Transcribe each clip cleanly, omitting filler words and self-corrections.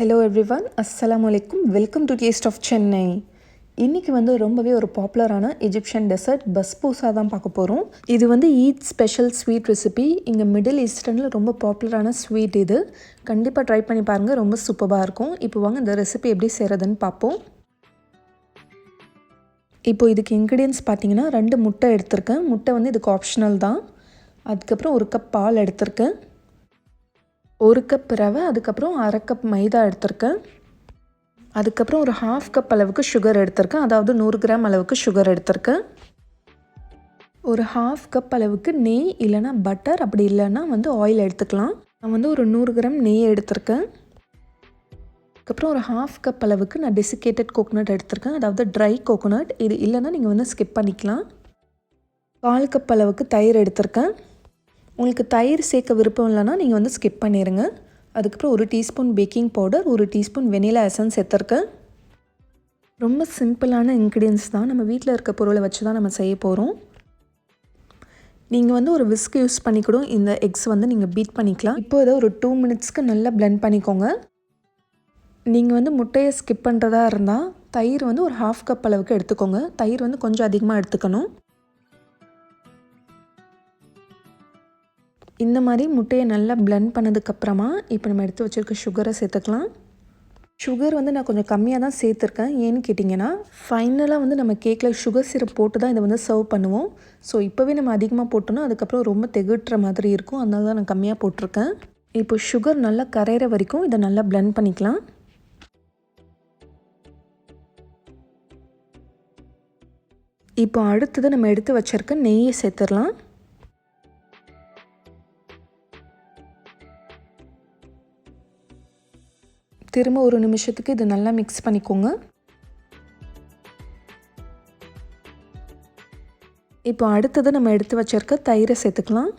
Hello everyone, அஸ்ஸலாமு அலைக்கும். Welcome to taste of Chennai. இன்றைக்கி ரொம்பவே ஒரு பாப்புலரான எஜிப்ஷியன் டெசர்ட் பஸ்பூசா தான் பார்க்க போகிறோம். இது ஈத் ஸ்பெஷல் ஸ்வீட் ரெசிபி. இங்கே மிடில் ஈஸ்டர்னில் ரொம்ப பாப்புலரான ஸ்வீட் இது. கண்டிப்பாக ட்ரை பண்ணி பாருங்கள், ரொம்ப சூப்பராக இருக்கும். இப்போ வாங்க இந்த ரெசிபி எப்படி செய்கிறதுன்னு பார்ப்போம். இப்போ இதுக்கு இன்க்ரீடியன்ஸ் பார்த்தீங்கன்னா 2 முட்டை எடுத்திருக்கேன். முட்டை இதுக்கு ஆப்ஷனல் தான். அதுக்கப்புறம் 1 கப் பால் எடுத்திருக்கேன், 1 கப் ரவை, அதுக்கப்புறம் 1/2 கப் மைதா எடுத்திருக்கேன், அதுக்கப்புறம் ஒரு 1/2 கப் அளவுக்கு சுகர் எடுத்திருக்கேன், அதாவது 100 கிராம் அளவுக்கு சுகர் எடுத்திருக்கேன், ஒரு 1/2 கப் அளவுக்கு நெய் இல்லைனா பட்டர், அப்படி இல்லைன்னா ஆயில் எடுத்துக்கலாம். நான் ஒரு 100 கிராம் நெய் எடுத்திருக்கேன். அதுக்கப்புறம் ஒரு 1/2 கப் அளவுக்கு நான் டெசிகேட்டட் கோகோனட் எடுத்திருக்கேன், அதாவது ட்ரை கோகோனட். இது இல்லைன்னா நீங்கள் ஸ்கிப் பண்ணிக்கலாம். 1/4 கப் அளவுக்கு தயிர் எடுத்திருக்கேன். உங்களுக்கு தயிர் சேர்க்க விருப்பம் இல்லைன்னா நீங்கள் ஸ்கிப் பண்ணிடுங்க. அதுக்கப்புறம் 1 teaspoon baking powder, 1 teaspoon vanilla essence எடுத்திருக்கேன். ரொம்ப சிம்பிளான இன்க்ரீடியன்ஸ் தான். நம்ம வீட்டில் இருக்க பொருளை வச்சு தான் நம்ம செய்ய போகிறோம். நீங்கள் ஒரு விஸ்க் யூஸ் பண்ணி கூட இந்த எக்ஸ் நீங்கள் பீட் பண்ணிக்கலாம். இப்போ இதை ஒரு 2 மினிட்ஸ்க்கு நல்லா பிளெண்ட் பண்ணிக்கோங்க. நீங்கள் முட்டையை ஸ்கிப் பண்ணுறதா இருந்தால் தயிர் ஒரு 1/2 கப் அளவுக்கு எடுத்துக்கோங்க. தயிர் கொஞ்சம் அதிகமாக எடுத்துக்கணும். இந்த மாதிரி முட்டையை நல்லா பிளெண்ட் பண்ணதுக்கப்புறமா இப்போ நம்ம எடுத்து வச்சுருக்க சுகரை சேர்த்துக்கலாம். சுகர் நான் கொஞ்சம் கம்மியாக தான் சேர்த்துருக்கேன். ஏன்னு கேட்டிங்கன்னா ஃபைனலாக நம்ம கேக்கில் சுகர் சிரப் போட்டு தான் இதை சர்வ் பண்ணுவோம். ஸோ இப்போவே நம்ம அதிகமாக போட்டோன்னா அதுக்கப்புறம் ரொம்ப திகட்டுற மாதிரி இருக்கும். அதனால தான் நான் கம்மியாக போட்டிருக்கேன். இப்போ சுகர் நல்லா கரையிற வரைக்கும் இதை நல்லா பிளெண்ட் பண்ணிக்கலாம். இப்போ அடுத்தது நம்ம எடுத்து வச்சுருக்க நெய்யை சேர்த்துடலாம். திரும்ப 1 நிமிஷத்துக்கு இது நல்லா மிக்ஸ் பண்ணிக்கோங்க. இப்போ அடுத்தது நம்ம எடுத்து வச்சிருக்க தயிரை சேர்த்துக்கலாம்.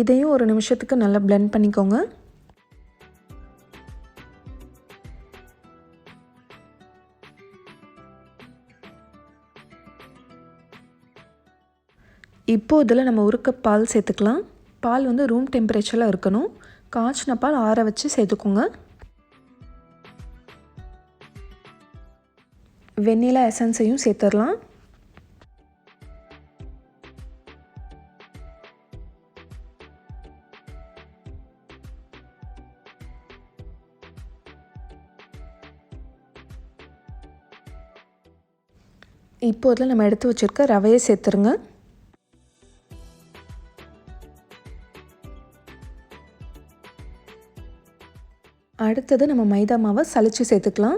இதையும் 1 நிமிஷத்துக்கு நல்லா பிளெண்ட் பண்ணிக்கோங்க. இப்போ இதில் நம்ம 1 கப் பால் சேர்த்துக்கலாம். பால் ரூம் டெம்பரேச்சரில் இருக்கணும். காய்ச்சின பால் ஆற வச்சு சேர்த்துக்கோங்க. வெண்ணிலா எசன்ஸையும் சேர்த்துடலாம். இப்போ இதில் நம்ம எடுத்து வச்சுருக்க ரவையை சேர்த்துருங்க. அடுத்தது நம்ம மைதா மாவை சலிச்சு சேர்த்துக்கலாம்.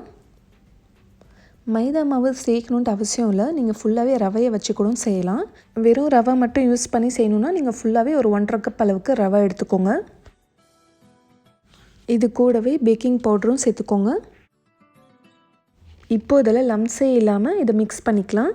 மைதா மாவு சேர்க்கணுன்ட்டு அவசியம் இல்லை. நீங்கள் ஃபுல்லாகவே ரவையை வச்சு கூட செய்யலாம். வெறும் ரவை மட்டும் யூஸ் பண்ணி செய்யணுன்னா நீங்கள் ஃபுல்லாகவே ஒரு 1/2 கப் அளவுக்கு ரவை எடுத்துக்கோங்க. இது கூடவே பேக்கிங் பவுடரும் சேர்த்துக்கோங்க. இப்போ இதில் லம்ஸே இல்லாமல் இதை மிக்ஸ் பண்ணிக்கலாம்.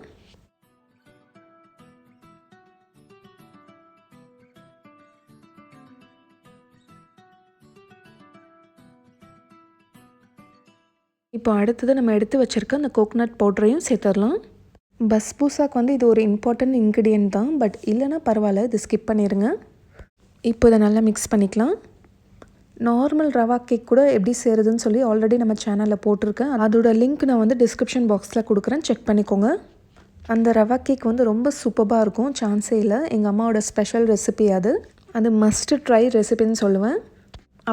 இப்போ அடுத்தது நம்ம எடுத்து வச்சுருக்க அந்த கோகோனட் பவுடரையும் சேர்த்துடலாம். பஸ்பூசாக்கு இது ஒரு இம்பார்ட்டன்ட் இன்க்ரீடியன்ட் தான். பட் இல்லைனா பரவாயில்ல, இது ஸ்கிப் பண்ணிடுங்க. இப்போ இதை நல்லா மிக்ஸ் பண்ணிக்கலாம். நார்மல் ரவா கேக் கூட எப்படி செய்கிறதுன்னு சொல்லி ஆல்ரெடி நம்ம சேனலில் போட்டிருக்கேன். அதோட லிங்க் நான் டிஸ்கிரிப்ஷன் பாக்ஸில் கொடுக்குறேன், செக் பண்ணிக்கோங்க. அந்த ரவா கேக் ரொம்ப சூப்பராக இருக்கும், சான்ஸே இல்லை. எங்கள் அம்மாவோட ஸ்பெஷல் ரெசிபி அது மஸ்ட் ட்ரை ரெசிபின்னு சொல்லுவேன்.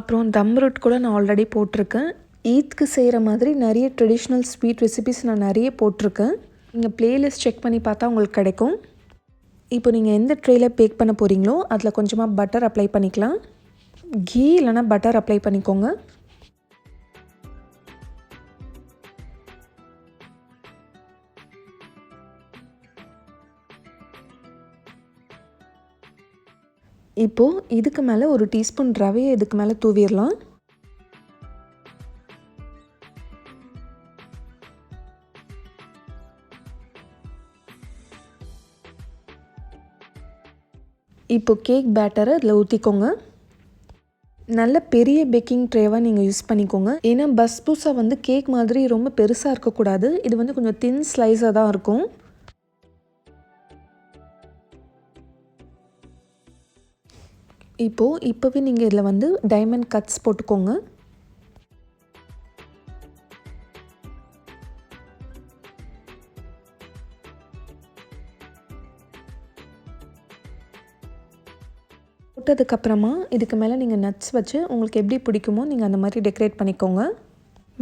அப்புறம் தம் ரூட் கூட நான் ஆல்ரெடி போட்டிருக்கேன். ஈத்க்கு செய்கிற மாதிரி நிறைய ட்ரெடிஷ்னல் ஸ்வீட் ரெசிபிஸ் நான் நிறைய போட்டிருக்கேன். நீங்கள் ப்ளேலிஸ்ட் செக் பண்ணி பார்த்தா உங்களுக்கு கிடைக்கும். இப்போ நீங்கள் எந்த ட்ரேயில் பேக் பண்ண போகிறீங்களோ அதில் கொஞ்சமாக பட்டர் அப்ளை பண்ணிக்கலாம். கீ இல்லைனா பட்டர் அப்ளை பண்ணிக்கோங்க. இப்போது இதுக்கு மேலே 1 டீஸ்பூன் ரவையை இதுக்கு மேலே தூவிடலாம். இப்போ கேக் பேட்டரை அதில் ஊற்றிக்கோங்க. நல்ல பெரிய பேக்கிங் ட்ரேவாக நீங்கள் யூஸ் பண்ணிக்கோங்க. ஏன்னா பஸ்பூசா கேக் மாதிரி ரொம்ப பெருசாக இருக்கக்கூடாது. இது கொஞ்சம் தின் ஸ்லைஸாக தான் இருக்கும். இப்போவே நீங்கள் இதில் வந்து டைமண்ட் கட்ஸ் போட்டுக்கோங்க. போட்டதுக்கப்புறமா இதுக்கு மேலே நீங்கள் நட்ஸ் வச்சு உங்களுக்கு எப்படி பிடிக்குமோ நீங்கள் அந்த மாதிரி டெக்கரேட் பண்ணிக்கோங்க.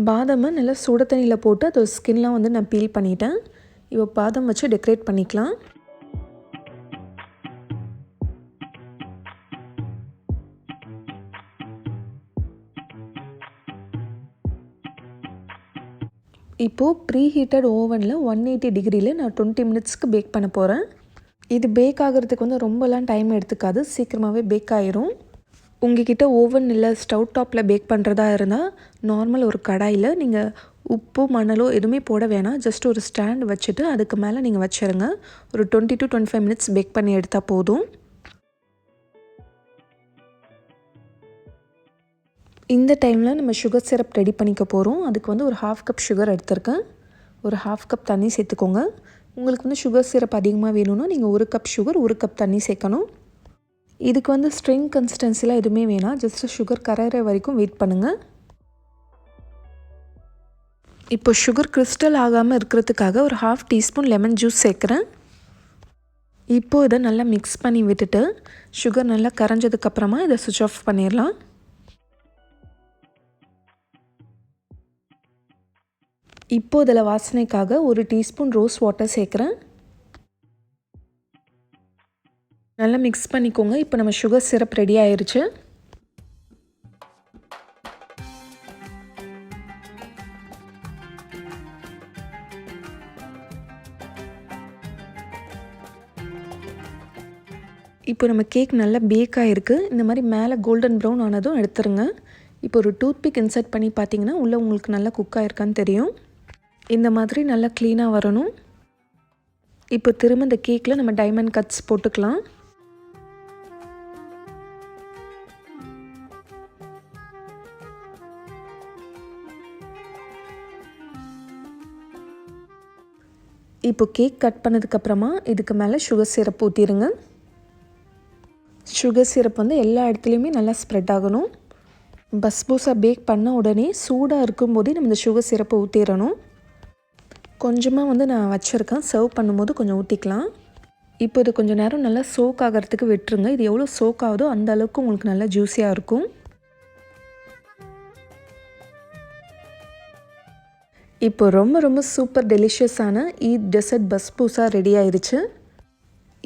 பாதாமை நல்லா சுட தண்ணியில் போட்டு அதோட ஸ்கின்லாம் வந்து நான் பீல் பண்ணிட்டேன். இப்போ பாதாம் வச்சு டெக்கரேட் பண்ணிக்கலாம். இப்போது ப்ரீ ஹீட்டட் ஓவனில் 180 டிகிரியில் நான் 20 மினிட்ஸ்க்கு பேக் பண்ண போகிறேன். இது பேக் ஆகிறதுக்கு வந்து ரொம்பலாம் டைம் எடுத்துக்காது, சீக்கிரமாகவே பேக் ஆயிரும். உங்ககிட்ட ஓவன் இல்லை ஸ்டவ் டாப்பில் பேக் பண்ணுறதா இருந்தால் நார்மல் ஒரு கடாயில் நீங்கள் உப்பு மணலோ எதுவுமே போட வேணாம், ஜஸ்ட் ஒரு ஸ்டாண்ட் வச்சுட்டு அதுக்கு மேலே நீங்கள் வச்சுருங்க. ஒரு 20 to 25 மினிட்ஸ் பேக் பண்ணி எடுத்தால் போதும். இந்த டைமில் நம்ம சுகர் சிரப் ரெடி பண்ணிக்க போகிறோம். அதுக்கு வந்து ஒரு 1/2 கப் சுகர் எடுத்திருக்கேன். ஒரு 1/2 கப் தண்ணி சேர்த்துக்கோங்க. உங்களுக்கு வந்து சுகர் சிரப் அதிகமாக வேணும்னா நீங்கள் 1 கப் சுகர் 1 கப் தண்ணி சேர்க்கணும். இதுக்கு வந்து ஸ்ட்ரிங் கன்சிஸ்டன்சிலாம் எதுவுமே வேணாம், ஜஸ்ட்டு சுகர் கரையிற வரைக்கும் வெயிட் பண்ணுங்கள். இப்போ சுகர் கிறிஸ்டல் ஆகாமல் இருக்கிறதுக்காக ஒரு 1/2 டீஸ்பூன் லெமன் ஜூஸ் சேர்க்குறேன். இப்போது இதை நல்லா மிக்ஸ் பண்ணி விட்டுட்டு சுகர் நல்லா கரைஞ்சதுக்கப்புறமா இதை சுவிட்ச் ஆஃப் பண்ணிடலாம். இப்போது இதில் வாசனைக்காக ஒரு டீஸ்பூன் ரோஸ் வாட்டர் சேர்க்குறேன். நல்லா மிக்ஸ் பண்ணிக்கோங்க. இப்போ நம்ம சுகர் சிரப் ரெடி ஆயிடுச்சு. இப்போ நம்ம கேக் நல்லா பேக் ஆகிருக்கு. இந்த மாதிரி மேலே கோல்டன் ப்ரௌன் ஆனதும் எடுத்துருங்க. இப்போ ஒரு டூத்பிக் இன்சர்ட் பண்ணி பார்த்தீங்கன்னா உள்ளே உங்களுக்கு நல்லா குக் ஆகிருக்கான்னு தெரியும். இந்த மாதிரி நல்லா க்ளீனாக வரணும். இப்போ திரும்ப இந்த கேக்கில் நம்ம டைமண்ட் கட்ஸ் போட்டுக்கலாம். இப்போ கேக் கட் பண்ணதுக்கப்புறமா இதுக்கு மேலே சுகர் சிரப் ஊற்றிடுங்க. சுகர் சிரப் வந்து எல்லா இடத்துலையுமே நல்லா ஸ்ப்ரெட் ஆகணும். பஸ்பூஸா பேக் பண்ண உடனே சூடாக இருக்கும்போதே நம்ம இந்த சுகர் சிரப்பை ஊற்றிடணும். கொஞ்சமாக வந்து நான் வச்சுருக்கேன், சர்வ் பண்ணும்போது கொஞ்சம் ஊற்றிக்கலாம். இப்போ இது கொஞ்சம் நேரம் நல்லா சோக் ஆகிறதுக்கு விட்டுருங்க. இது எவ்வளோ சோக் ஆகுதோ அந்த அளவுக்கு உங்களுக்கு நல்லா ஜூஸியாக இருக்கும். இப்போ ரொம்ப ரொம்ப சூப்பர் டெலிஷியஸான ஈட் டெசர்ட் பஸ்பூஸா ரெடி ஆயிடுச்சு.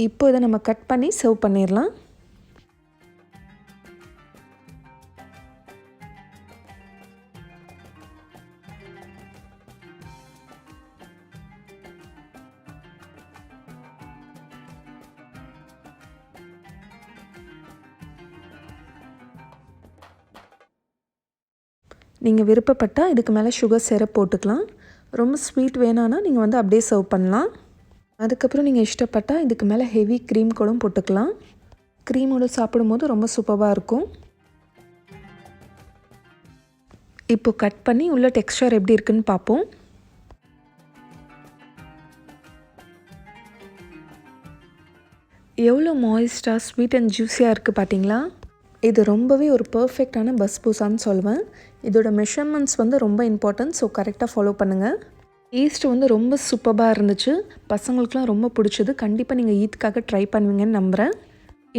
இப்போ இதை நம்ம கட் பண்ணி சர்வ் பண்ணிடலாம். நீங்கள் விருப்பப்பட்டால் இதுக்கு மேலே சுகர் சிரப் போட்டுக்கலாம். ரொம்ப ஸ்வீட் வேணான்னா நீங்கள் வந்து அப்படியே சர்வ் பண்ணலாம். அதுக்கப்புறம் நீங்கள் இஷ்டப்பட்டால் இதுக்கு மேலே ஹெவி க்ரீம் கூட போட்டுக்கலாம். க்ரீமோடு சாப்பிடும்போது ரொம்ப சூப்பராக இருக்கும். இப்போ கட் பண்ணி உள்ள டெக்ஸ்சர் எப்படி இருக்குன்னு பார்ப்போம். எவ்வளோ மாய்ஸ்டாக ஸ்வீட் அண்ட் ஜூஸியாக இருக்குது பார்த்தீங்களா? இது ரொம்பவே ஒரு பர்ஃபெக்டான பஸ்பூஸான்னு சொல்லுவேன். இதோட மெஷர்மெண்ட்ஸ் வந்து ரொம்ப இம்பார்ட்டன்ட், ஸோ கரெக்டாக ஃபாலோ பண்ணுங்கள். டேஸ்ட் வந்து ரொம்ப சூப்பராக இருந்துச்சு, பசங்களுக்குலாம் ரொம்ப பிடிச்சது. கண்டிப்பாக நீங்கள் ஈத்க்காக ட்ரை பண்ணுவீங்கன்னு நம்புகிறேன்.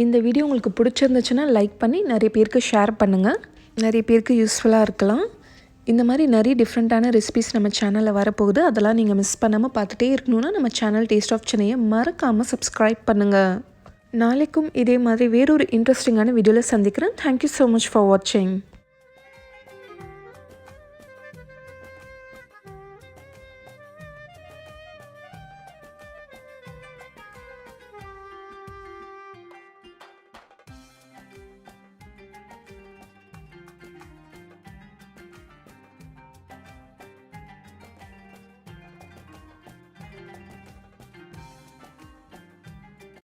இந்த வீடியோ உங்களுக்கு பிடிச்சிருந்துச்சுன்னா லைக் பண்ணி நிறைய பேருக்கு ஷேர் பண்ணுங்கள். நிறைய பேருக்கு யூஸ்ஃபுல்லாக இருக்கலாம். இந்த மாதிரி நிறைய டிஃப்ரெண்ட்டான ரெசிபிஸ் நம்ம சேனலில் வரப்போகுது. அதெல்லாம் நீங்கள் மிஸ் பண்ணாமல் பார்த்துட்டே இருக்கணுன்னா நம்ம சேனல் டேஸ்ட் ஆஃப் சென்னையை மறக்காமல் சப்ஸ்கிரைப் பண்ணுங்கள். நாளைக்கும் இதே மாதிரி வேறொரு இன்ட்ரெஸ்டிங்கான வீடியோவில் சந்திக்கிறேன். தேங்க்யூ ஸோ மச் ஃபார் வாட்சிங்.